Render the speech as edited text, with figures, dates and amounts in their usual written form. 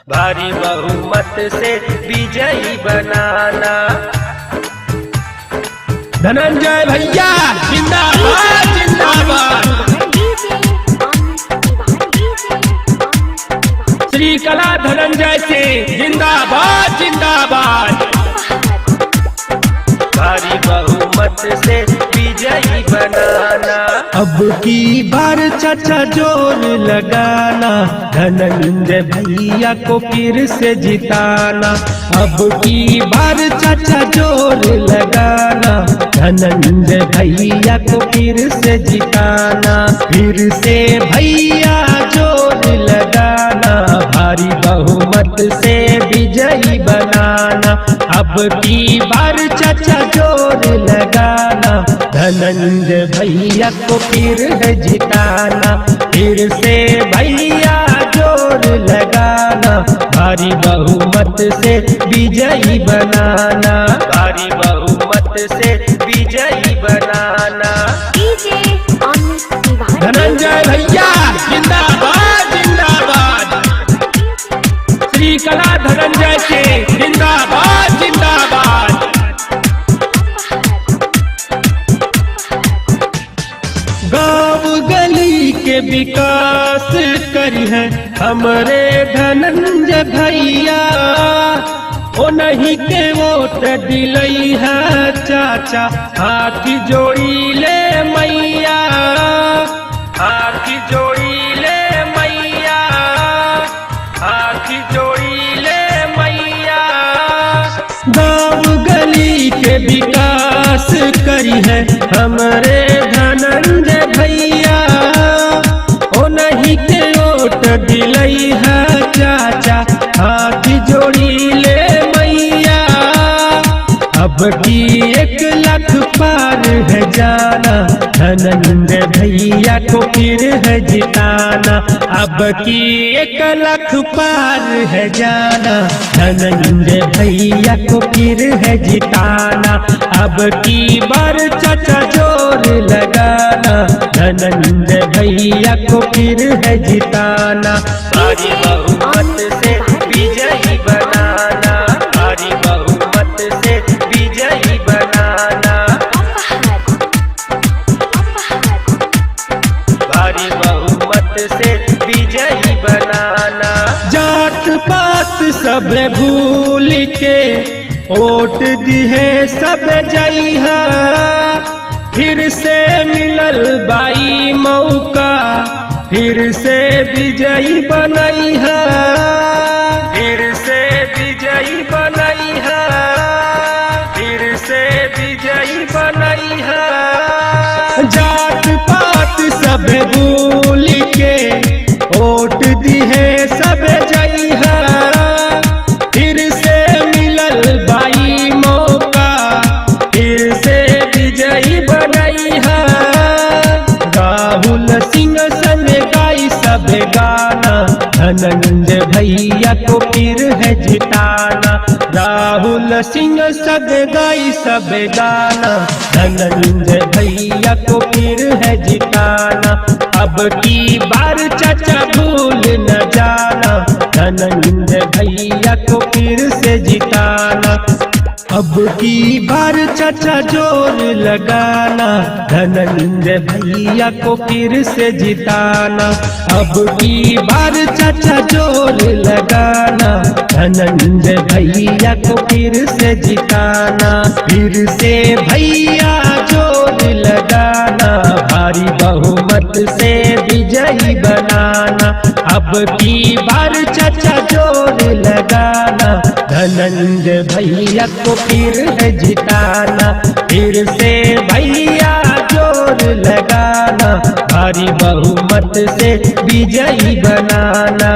भारी बहुमत से विजयी बनाना। धनंजय भैया जिंदाबाद जिंदाबाद। श्री कला धनंजय सिंह जिंदाबाद जिंदाबाद। भारी बहुमत से विजयी बनाना। अब की बार चाचा जोर लगाना, धनंजय भैया को फिर से जिताना। अब की बार चाचा जोर लगाना, धनंजय भैया को फिर से जिताना। फिर से भैया जोर लगाना, भारी बहुमत से विजयी बनाना। अब की बार चाचा जोर लगाना, धनंजय भैया को फिर है जिताना। फिर से भैया जोर लगाना, भारी बहुमत से विजयी बनाना। भारी बहुमत से विजयी बनाना। धनंजय भैया जिंदाबाद जिंदाबाद। श्री कला धनंजय सिंह जिंदाबाद जिंदाबाद। गांव गली के विकास करी है हमरे धनंजय भैया। ओ नहीं के वोट दिलई है चाचा, हाथ जोड़ी ले मैया। हाथ जोड़ी ले मैया, हाथ जोड़ी ले मैया। गांव गली के विकास करी है हमरे धनंजय भैया। ओ नहीं के वोट दिलई है चाचा, हाथ जोड़ी ले मैया। अब की 1 लाख पार है जाना, धनंजय भैया को फिर है जिताना। अब की 1 लाख पार है जाना, धनंजय भैया को फिर है जिताना। अब की बार चाचा जोर लगाना, धनंजय भैया को फिर है जिताना। भारी बहुमत से विजयी बनाना। भारी बहुमत से विजयी बनाना। भारी बहुमत से विजयी बनाना। जात पात सब भूल के वोट दिहे सब जइहा। फिर से मिलल बाई मौका, फिर से विजयी बनैहा। फिर से विजयी बनैहा। फिर से विजयी बनैहा। जात पात सब भूल के वोट दिहे सब जइहा। फिर से मिलल बाई मौका, फिर से विजयी बनैहा। राहुल सिंह संग गाई सब गाना, धनंजय भैया को फिर है जिताना। राहुल सिंह संग गाई सब गाना, धनंजय भैया को फिर है जिताना। अब की बार चाचा भूल न जाना, धनंजय भैया को फिर से जिताना। अब की बार चाचा जोर लगाना, धनंजय भैया को फिर से जिताना। अब की बार चाचा जोर लगाना, धनंजय भैया को फिर से जिताना। फिर से भैया जोर लगाना, भारी बहुमत से विजयी बनाना। अब की बार चाचा जोर लगाना, धनंजय भैया को फिर है जिताना। फिर से भैया जोर लगाना, भारी बहुमत से विजयी बनाना।